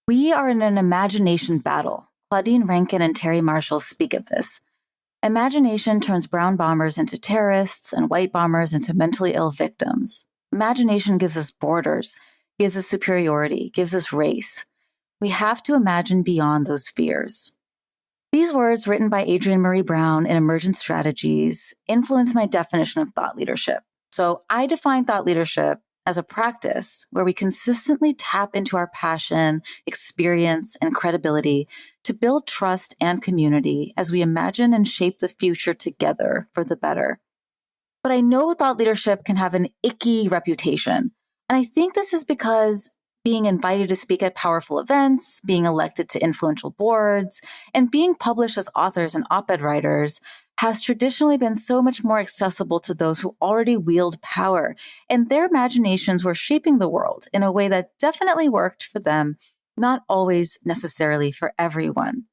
We are in an imagination battle. Claudine Rankin and Terry Marshall speak of this. Imagination turns brown bombers into terrorists and white bombers into mentally ill victims. Imagination gives us borders, gives us superiority, gives us race. We have to imagine beyond those fears. These words, written by Adrienne Marie Brown in Emergent Strategies, influence my definition of thought leadership. So I define thought leadership as a practice where we consistently tap into our passion, experience, and credibility to build trust and community as we imagine and shape the future together for the better. But I know thought leadership can have an icky reputation. And I think this is because being invited to speak at powerful events, being elected to influential boards, and being published as authors and op-ed writers has traditionally been so much more accessible to those who already wield power, and their imaginations were shaping the world in a way that definitely worked for them, not always necessarily for everyone.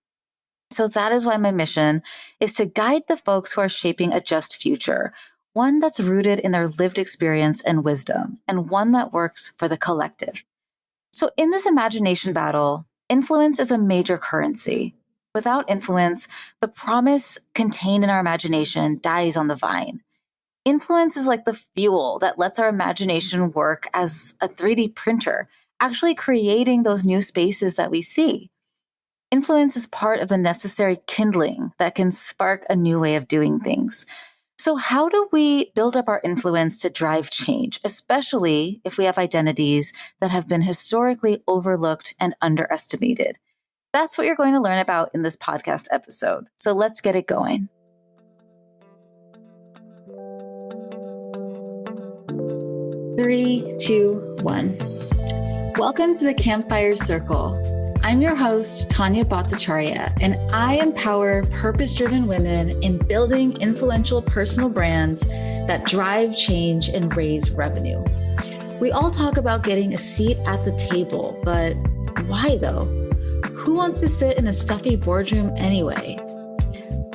So that is why my mission is to guide the folks who are shaping a just future, one that's rooted in their lived experience and wisdom, and one that works for the collective. So in this imagination battle, influence is a major currency. Without influence, the promise contained in our imagination dies on the vine. Influence is like the fuel that lets our imagination work as a 3D printer, actually creating those new spaces that we see. Influence is part of the necessary kindling that can spark a new way of doing things. So how do we build up our influence to drive change, especially if we have identities that have been historically overlooked and underestimated? That's what you're going to learn about in this podcast episode. So let's get it going. Three, two, one. Welcome to the Campfire Circle. I'm your host, Tanya Bhattacharya, and I empower purpose-driven women in building influential personal brands that drive change and raise revenue. We all talk about getting a seat at the table, but why though? Who wants to sit in a stuffy boardroom anyway?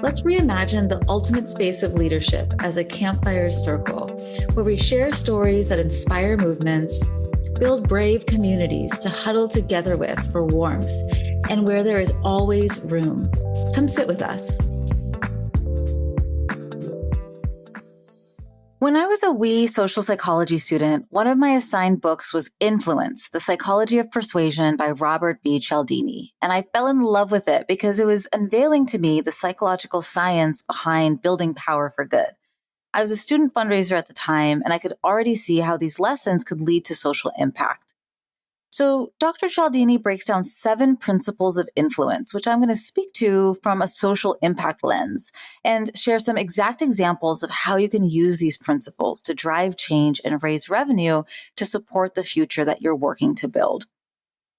Let's reimagine the ultimate space of leadership as a campfire circle, where we share stories that inspire movements, build brave communities to huddle together with for warmth, and where there is always room. Come sit with us. When I was a wee social psychology student, one of my assigned books was Influence, The Psychology of Persuasion by Robert B. Cialdini. And I fell in love with it because it was unveiling to me the psychological science behind building power for good. I was a student fundraiser at the time, and I could already see how these lessons could lead to social impact. So Dr. Cialdini breaks down 7 principles of influence, which I'm going to speak to from a social impact lens and share some exact examples of how you can use these principles to drive change and raise revenue to support the future that you're working to build.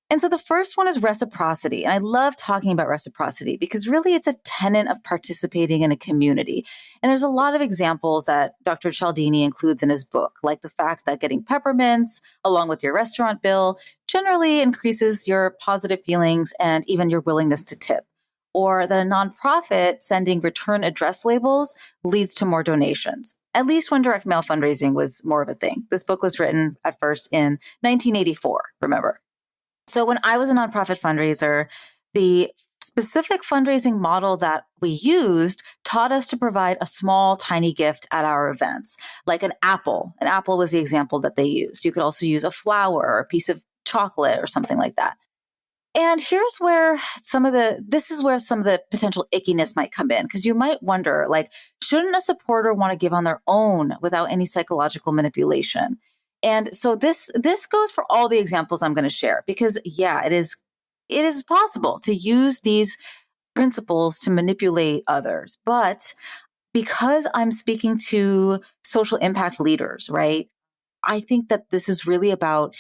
And so the first one is reciprocity. And I love talking about reciprocity because really it's a tenet of participating in a community. And there's a lot of examples that Dr. Cialdini includes in his book, like the fact that getting peppermints along with your restaurant bill generally increases your positive feelings and even your willingness to tip. Or that a nonprofit sending return address labels leads to more donations. At least when direct mail fundraising was more of a thing. This book was written at first in 1984, remember. So when I was a nonprofit fundraiser, the specific fundraising model that we used taught us to provide a small, tiny gift at our events, like an apple. An apple was the example that they used. You could also use a flower or a piece of chocolate or something like that. And here's where this is where some of the potential ickiness might come in, because you might wonder, like, shouldn't a supporter want to give on their own without any psychological manipulation? And so this goes for all the examples I'm going to share, because it is possible to use these principles to manipulate others. But because I'm speaking to social impact leaders, right? I think that this is really about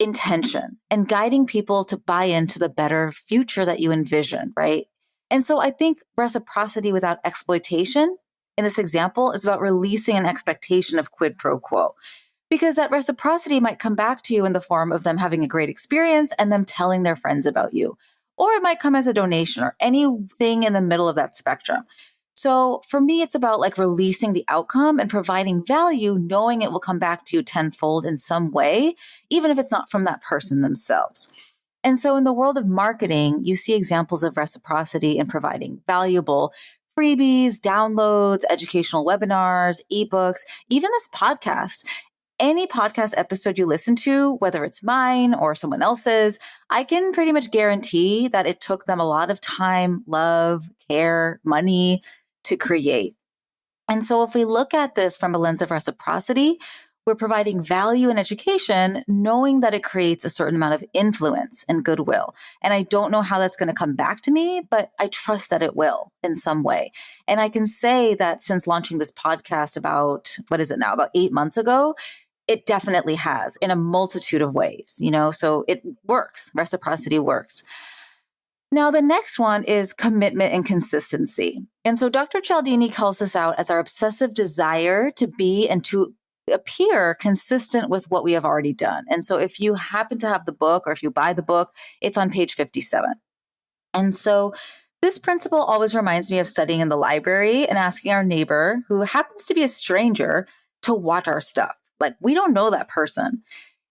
intention and guiding people to buy into the better future that you envision, right? And so I think reciprocity without exploitation in this example is about releasing an expectation of quid pro quo. Because that reciprocity might come back to you in the form of them having a great experience and them telling their friends about you. Or it might come as a donation or anything in the middle of that spectrum. So for me, it's about like releasing the outcome and providing value, knowing it will come back to you tenfold in some way, even if it's not from that person themselves. And so in the world of marketing, you see examples of reciprocity in providing valuable freebies, downloads, educational webinars, ebooks, even this podcast. Any podcast episode you listen to, whether it's mine or someone else's, I can pretty much guarantee that it took them a lot of time, love, care, money to create. And so if we look at this from a lens of reciprocity, we're providing value and education, knowing that it creates a certain amount of influence and goodwill. And I don't know how that's going to come back to me, but I trust that it will in some way. And I can say that since launching this podcast about, what is it now, about 8 months ago, it definitely has in a multitude of ways, so it works. Reciprocity works. Now, the next one is commitment and consistency. And so Dr. Cialdini calls this out as our obsessive desire to be and to appear consistent with what we have already done. And so if you happen to have the book or if you buy the book, it's on page 57. And so this principle always reminds me of studying in the library and asking our neighbor, who happens to be a stranger, to watch our stuff. Like, we don't know that person.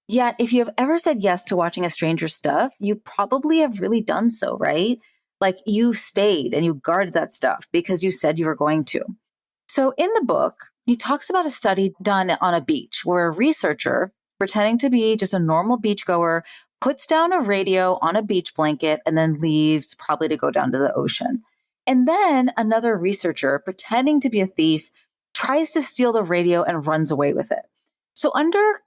Yet, if you have ever said yes to watching a stranger's stuff, you probably have really done so, right? Like, you stayed and you guarded that stuff because you said you were going to. So in the book, he talks about a study done on a beach where a researcher, pretending to be just a normal beachgoer, puts down a radio on a beach blanket and then leaves, probably to go down to the ocean. And then another researcher, pretending to be a thief, tries to steal the radio and runs away with it. So under,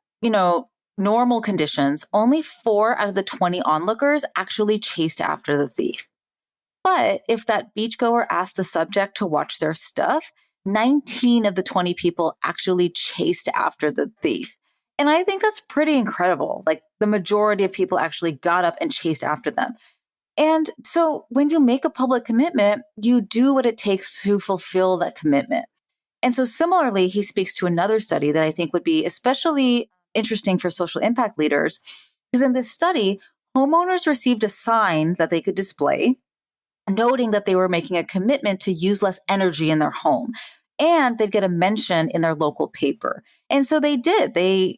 normal conditions, only 4 out of the 20 onlookers actually chased after the thief. But if that beachgoer asked the subject to watch their stuff, 19 of the 20 people actually chased after the thief. And I think that's pretty incredible. Like, the majority of people actually got up and chased after them. And so when you make a public commitment, you do what it takes to fulfill that commitment. And so similarly, he speaks to another study that I think would be especially interesting for social impact leaders, because in this study, homeowners received a sign that they could display, noting that they were making a commitment to use less energy in their home, and they'd get a mention in their local paper. And so they did. They,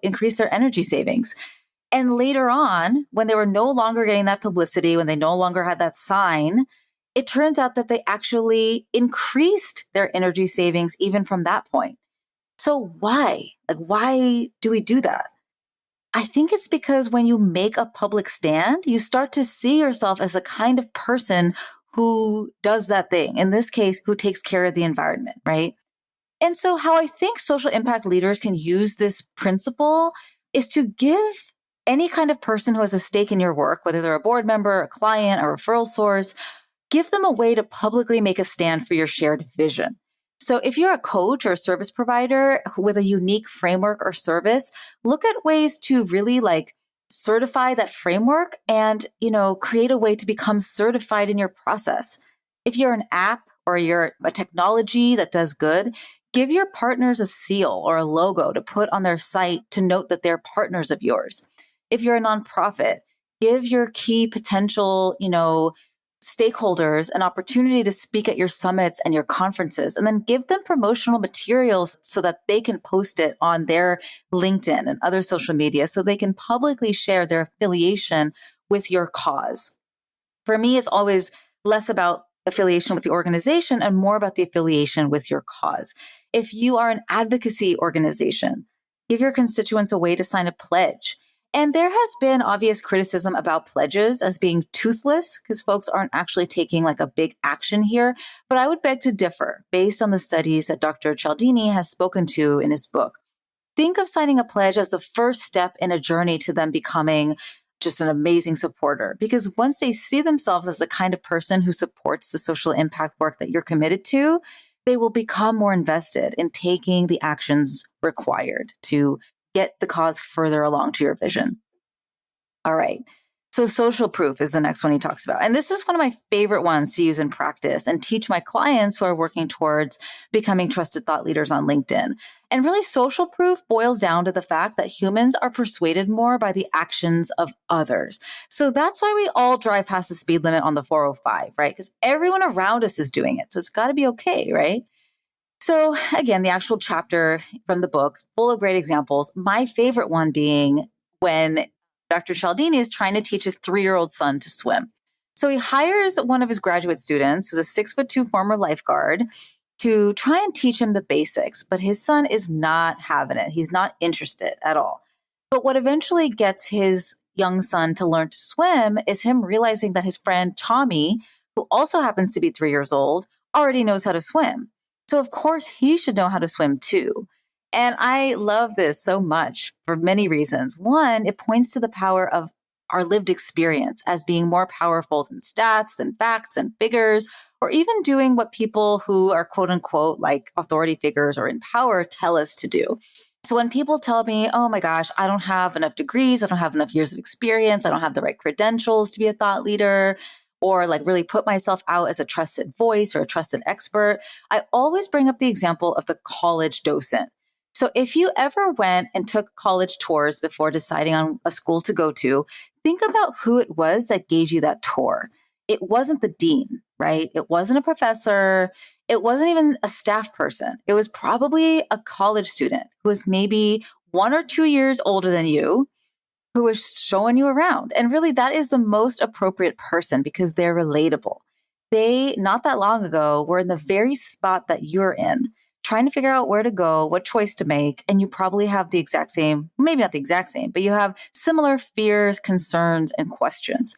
increased their energy savings. And later on, when they were no longer getting that publicity, when they no longer had that sign, it turns out that they actually increased their energy savings even from that point. So why? Why do we do that? I think it's because when you make a public stand, you start to see yourself as a kind of person who does that thing. In this case, who takes care of the environment, right? And so how I think social impact leaders can use this principle is to give any kind of person who has a stake in your work, whether they're a board member, a client, a referral source, give them a way to publicly make a stand for your shared vision. So if you're a coach or a service provider with a unique framework or service, look at ways to really certify that framework and, create a way to become certified in your process. If you're an app or you're a technology that does good, give your partners a seal or a logo to put on their site to note that they're partners of yours. If you're a nonprofit, give your key potential, stakeholders an opportunity to speak at your summits and your conferences, and then give them promotional materials so that they can post it on their LinkedIn and other social media so they can publicly share their affiliation with your cause. For me, it's always less about affiliation with the organization and more about the affiliation with your cause. If you are an advocacy organization, give your constituents a way to sign a pledge. And there has been obvious criticism about pledges as being toothless because folks aren't actually taking a big action here. But I would beg to differ based on the studies that Dr. Cialdini has spoken to in his book. Think of signing a pledge as the first step in a journey to them becoming just an amazing supporter. Because once they see themselves as the kind of person who supports the social impact work that you're committed to, they will become more invested in taking the actions required to get the cause further along to your vision. All right. So social proof is the next one he talks about. And this is one of my favorite ones to use in practice and teach my clients who are working towards becoming trusted thought leaders on LinkedIn. And really, social proof boils down to the fact that humans are persuaded more by the actions of others. So that's why we all drive past the speed limit on the 405, right? Because everyone around us is doing it. So it's got to be okay, right? So again, the actual chapter from the book, full of great examples. My favorite one being when Dr. Cialdini is trying to teach his 3-year-old son to swim. So he hires one of his graduate students, who's a 6'2" former lifeguard, to try and teach him the basics. But his son is not having it. He's not interested at all. But what eventually gets his young son to learn to swim is him realizing that his friend Tommy, who also happens to be 3 years old, already knows how to swim. So of course he should know how to swim too. And I love this so much for many reasons. One, it points to the power of our lived experience as being more powerful than stats, than facts and figures, or even doing what people who are quote unquote like authority figures or in power tell us to do. So when people tell me, oh my gosh, I don't have enough degrees, I don't have enough years of experience, I don't have the right credentials to be a thought leader, or like really put myself out as a trusted voice or a trusted expert, I always bring up the example of the college docent. So if you ever went and took college tours before deciding on a school to go to, think about who it was that gave you that tour. It wasn't the dean, right? It wasn't a professor. It wasn't even a staff person. It was probably a college student who was maybe 1 or 2 years older than you, who was showing you around. And really, that is the most appropriate person because they're relatable. They, not that long ago, were in the very spot that you're in, trying to figure out where to go, what choice to make. And you probably have the exact same, maybe not the exact same, but you have similar fears, concerns, and questions.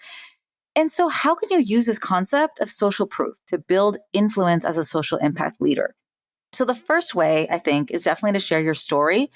And so how can you use this concept of social proof to build influence as a social impact leader? So the first way, I think, is definitely to share your story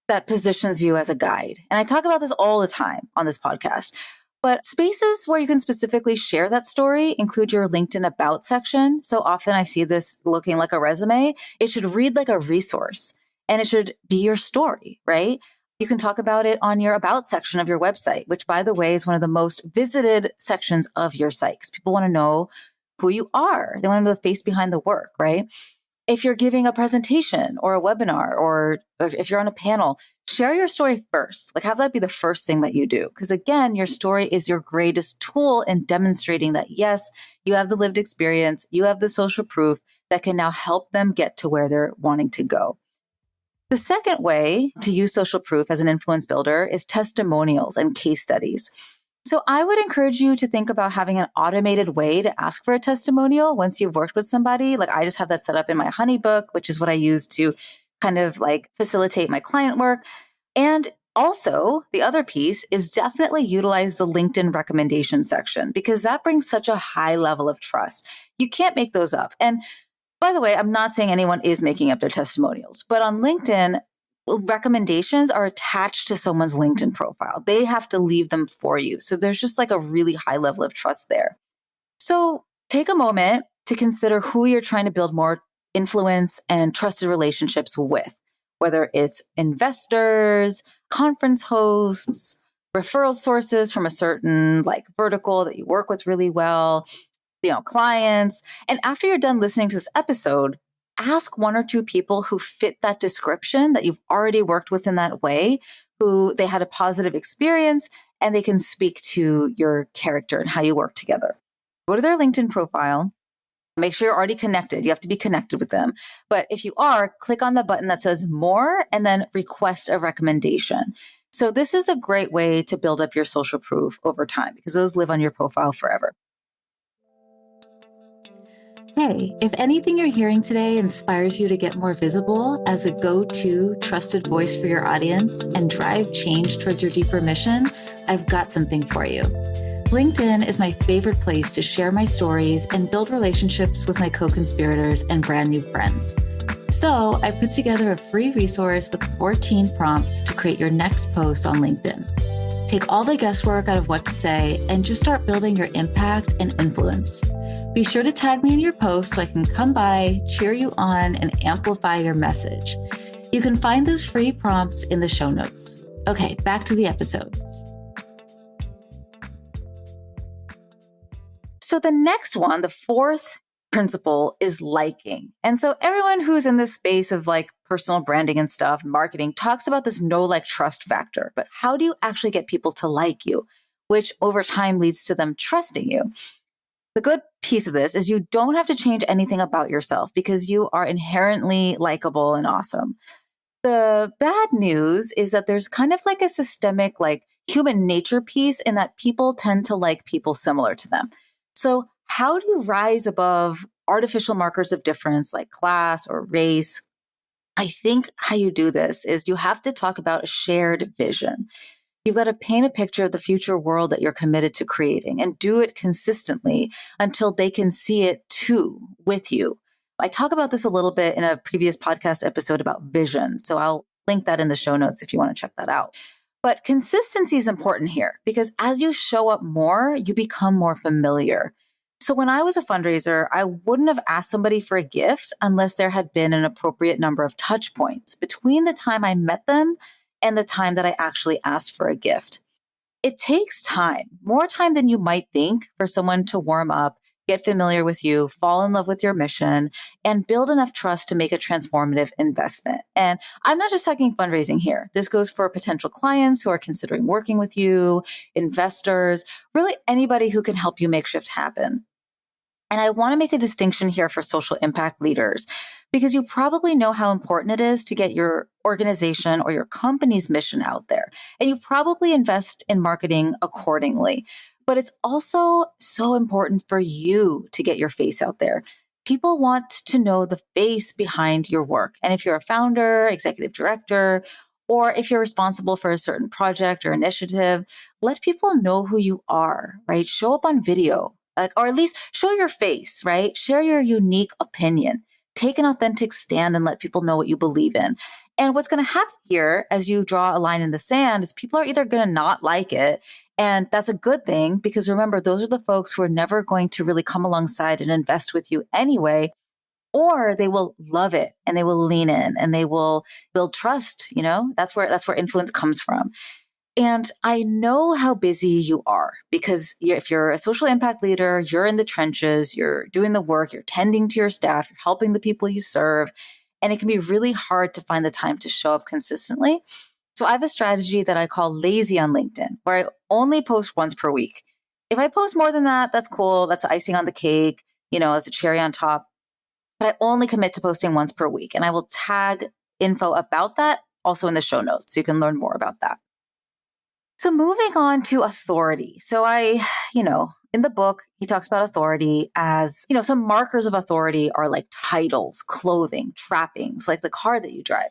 that positions you as a guide. And I talk about this all the time on this podcast. But spaces where you can specifically share that story include your LinkedIn About section. So often I see this looking like a resume. It should read like a resource and it should be your story, right? You can talk about it on your About section of your website, which, by the way, is one of the most visited sections of your site because people want to know who you are. They want to know the face behind the work, right? If you're giving a presentation or a webinar or if you're on a panel, share your story first. Like have that be the first thing that you do. Because again, your story is your greatest tool in demonstrating that, yes, you have the lived experience, you have the social proof that can now help them get to where they're wanting to go. The second way to use social proof as an influence builder is testimonials and case studies. So I would encourage you to think about having an automated way to ask for a testimonial once you've worked with somebody. Like I just have that set up in my Honeybook, which is what I use to kind of like facilitate my client work. And also the other piece is definitely utilize the LinkedIn recommendation section because that brings such a high level of trust. You can't make those up. And by the way, I'm not saying anyone is making up their testimonials, but on LinkedIn, recommendations are attached to someone's LinkedIn profile. They have to leave them for you. So there's just like a really high level of trust there. So take a moment to consider who you're trying to build more influence and trusted relationships with, whether it's investors, conference hosts, referral sources from a certain like vertical that you work with really well, clients. And after you're done listening to this episode, ask 1 or 2 people who fit that description that you've already worked with in that way, who they had a positive experience and they can speak to your character and how you work together. Go to their LinkedIn profile. Make sure you're already connected. You have to be connected with them. But if you are, click on the button that says more and then request a recommendation. So this is a great way to build up your social proof over time because those live on your profile forever. Hey, if anything you're hearing today inspires you to get more visible as a go-to trusted voice for your audience and drive change towards your deeper mission, I've got something for you. LinkedIn is my favorite place to share my stories and build relationships with my co-conspirators and brand new friends. So I put together a free resource with 14 prompts to create your next post on LinkedIn. Take all the guesswork out of what to say and just start building your impact and influence. Be sure to tag me in your post so I can come by, cheer you on, and amplify your message. You can find those free prompts in the show notes. Okay, back to the episode. So the next one, the fourth principle is liking. And so everyone who's in this space of like personal branding and stuff, marketing, talks about this know, like, trust factor. But how do you actually get people to like you, which over time leads to them trusting you? The good piece of this is you don't have to change anything about yourself because you are inherently likable and awesome. The bad news is that there's kind of like a systemic like human nature piece in that people tend to like people similar to them. So how do you rise above artificial markers of difference like class or race? I think how you do this is you have to talk about a shared vision. You've got to paint a picture of the future world that you're committed to creating and do it consistently until they can see it too with you. I talk about this a little bit in a previous podcast episode about vision. So I'll link that in the show notes if you want to check that out. But consistency is important here because as you show up more, you become more familiar. So when I was a fundraiser, I wouldn't have asked somebody for a gift unless there had been an appropriate number of touch points between the time I met them and the time that I actually asked for a gift. It takes time, more time than you might think for someone to warm up, get familiar with you, fall in love with your mission, and build enough trust to make a transformative investment. And I'm not just talking fundraising here. This goes for potential clients who are considering working with you, investors, really anybody who can help you make shift happen. And I want to make a distinction here for social impact leaders, because you probably know how important it is to get your organization or your company's mission out there. And you probably invest in marketing accordingly. But it's also so important for you to get your face out there. People want to know the face behind your work. And if you're a founder, executive director, or if you're responsible for a certain project or initiative, let people know who you are, right? Show up on video, like, or at least show your face, right? Share your unique opinion. Take an authentic stand and let people know what you believe in. And what's going to happen here as you draw a line in the sand is people are either going to not like it. And that's a good thing because remember, those are the folks who are never going to really come alongside and invest with you anyway, or they will love it and they will lean in and they will build trust. You know, that's where influence comes from. And I know how busy you are because if you're a social impact leader, you're in the trenches, you're doing the work, you're tending to your staff, you're helping the people you serve, and it can be really hard to find the time to show up consistently. So I have a strategy that I call lazy on LinkedIn, where I only post once per week. If I post more than that, that's cool. That's icing on the cake. You know, it's a cherry on top. But I only commit to posting once per week. And I will tag info about that also in the show notes so you can learn more about that. So moving on to authority. So in the book, he talks about authority as, some markers of authority are like titles, clothing, trappings, like the car that you drive.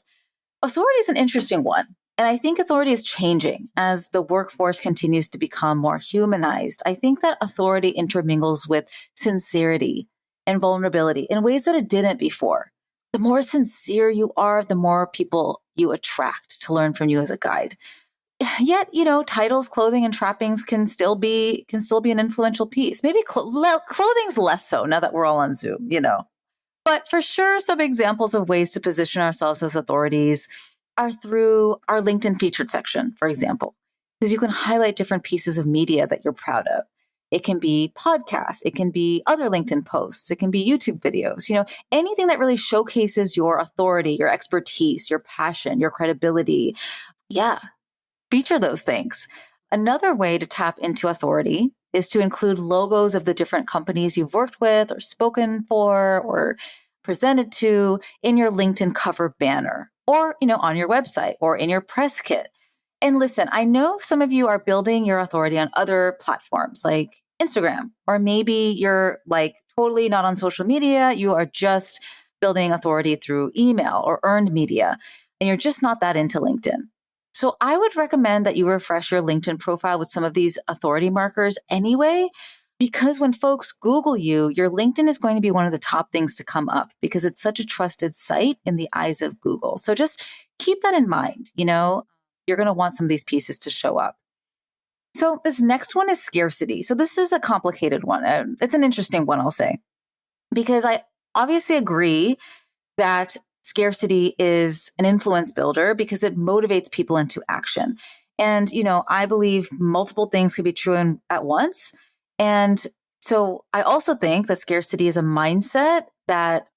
Authority is an interesting one. And I think authority is changing as the workforce continues to become more humanized. I think that authority intermingles with sincerity and vulnerability in ways that it didn't before. The more sincere you are, the more people you attract to learn from you as a guide. Yet, titles, clothing, and trappings can still be an influential piece. Maybe clothing's less so now that we're all on Zoom, But for sure, some examples of ways to position ourselves as authorities are through our LinkedIn featured section, for example, because you can highlight different pieces of media that you're proud of. It can be podcasts. It can be other LinkedIn posts. It can be YouTube videos, anything that really showcases your authority, your expertise, your passion, your credibility. Yeah. Feature those things. Another way to tap into authority is to include logos of the different companies you've worked with or spoken for or presented to in your LinkedIn cover banner or, on your website or in your press kit. And listen, I know some of you are building your authority on other platforms like Instagram, or maybe you're like totally not on social media. You are just building authority through email or earned media, and you're just not that into LinkedIn. So I would recommend that you refresh your LinkedIn profile with some of these authority markers anyway, because when folks Google you, your LinkedIn is going to be one of the top things to come up because it's such a trusted site in the eyes of Google. So just keep that in mind. You're going to want some of these pieces to show up. So this next one is scarcity. So this is a complicated one. It's an interesting one, I'll say, because I obviously agree that scarcity is an influence builder because it motivates people into action. And, I believe multiple things could be true at once. And so I also think that scarcity is a mindset that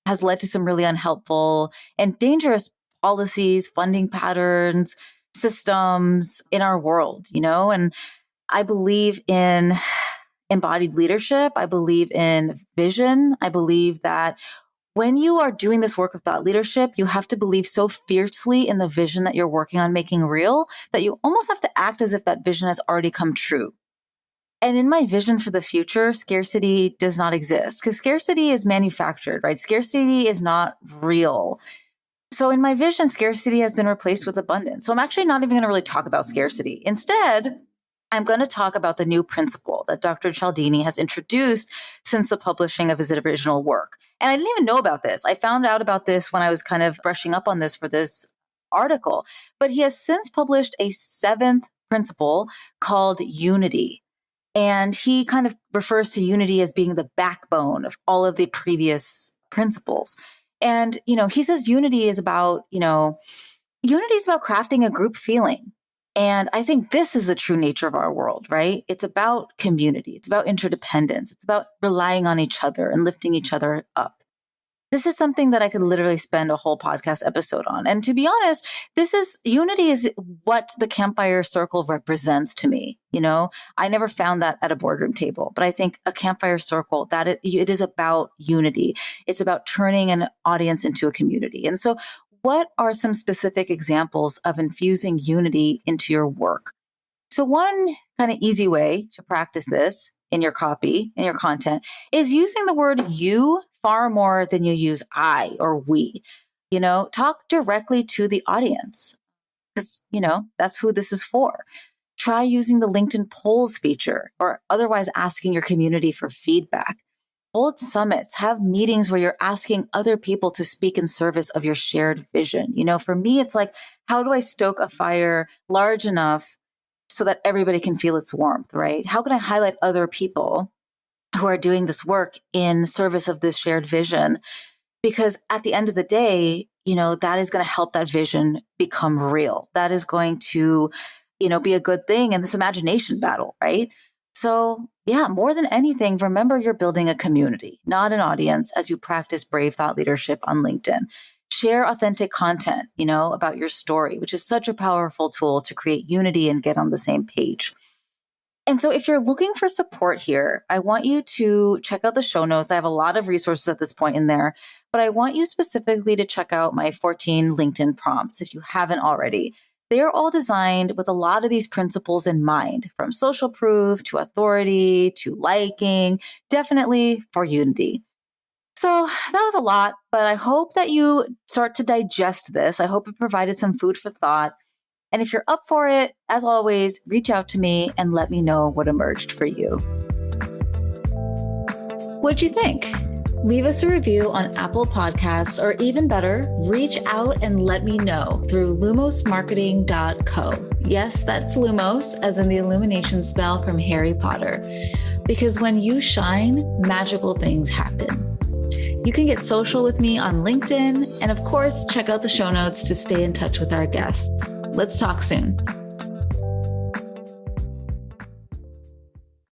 has led to some really unhelpful and dangerous policies, funding patterns, systems in our world, and I believe in embodied leadership. I believe in vision. I believe that When you are doing this work of thought leadership, you have to believe so fiercely in the vision that you're working on making real that you almost have to act as if that vision has already come true. And in my vision for the future, scarcity does not exist because scarcity is manufactured, right? Scarcity is not real. So in my vision, scarcity has been replaced with abundance. So I'm actually not even going to really talk about scarcity. Instead, I'm going to talk about the new principle that Dr. Cialdini has introduced since the publishing of his original work. And I didn't even know about this. I found out about this when I was kind of brushing up on this for this article. But he has since published a seventh principle called unity. And he kind of refers to unity as being the backbone of all of the previous principles. And, he says unity is about crafting a group feeling. And I think this is the true nature of our world, right? It's about community. It's about interdependence. It's about relying on each other and lifting each other up. This is something that I could literally spend a whole podcast episode on. And to be honest, unity is what the Campfire Circle represents to me. I never found that at a boardroom table, but I think a Campfire Circle, it is about unity. It's about turning an audience into a community. And so what are some specific examples of infusing unity into your work? So one kind of easy way to practice this in your copy, in your content, is using the word you far more than you use I or we. Talk directly to the audience because, that's who this is for. Try using the LinkedIn polls feature or otherwise asking your community for feedback. Hold summits, have meetings where you're asking other people to speak in service of your shared vision. For me, it's like, how do I stoke a fire large enough so that everybody can feel its warmth, right? How can I highlight other people who are doing this work in service of this shared vision? Because at the end of the day, that is going to help that vision become real. That is going to, be a good thing in this imagination battle, right? So yeah, more than anything, remember you're building a community, not an audience as you practice brave thought leadership on LinkedIn. Share authentic content, about your story, which is such a powerful tool to create unity and get on the same page. And so if you're looking for support here, I want you to check out the show notes. I have a lot of resources at this point in there, but I want you specifically to check out my 14 LinkedIn prompts if you haven't already. They're all designed with a lot of these principles in mind, from social proof to authority to liking, definitely for unity. So that was a lot, but I hope that you start to digest this. I hope it provided some food for thought. And if you're up for it, as always, reach out to me and let me know what emerged for you. What'd you think? Leave us a review on Apple Podcasts, or even better, reach out and let me know through lumosmarketing.co. Yes, that's Lumos, as in the illumination spell from Harry Potter. Because when you shine, magical things happen. You can get social with me on LinkedIn, and of course, check out the show notes to stay in touch with our guests. Let's talk soon.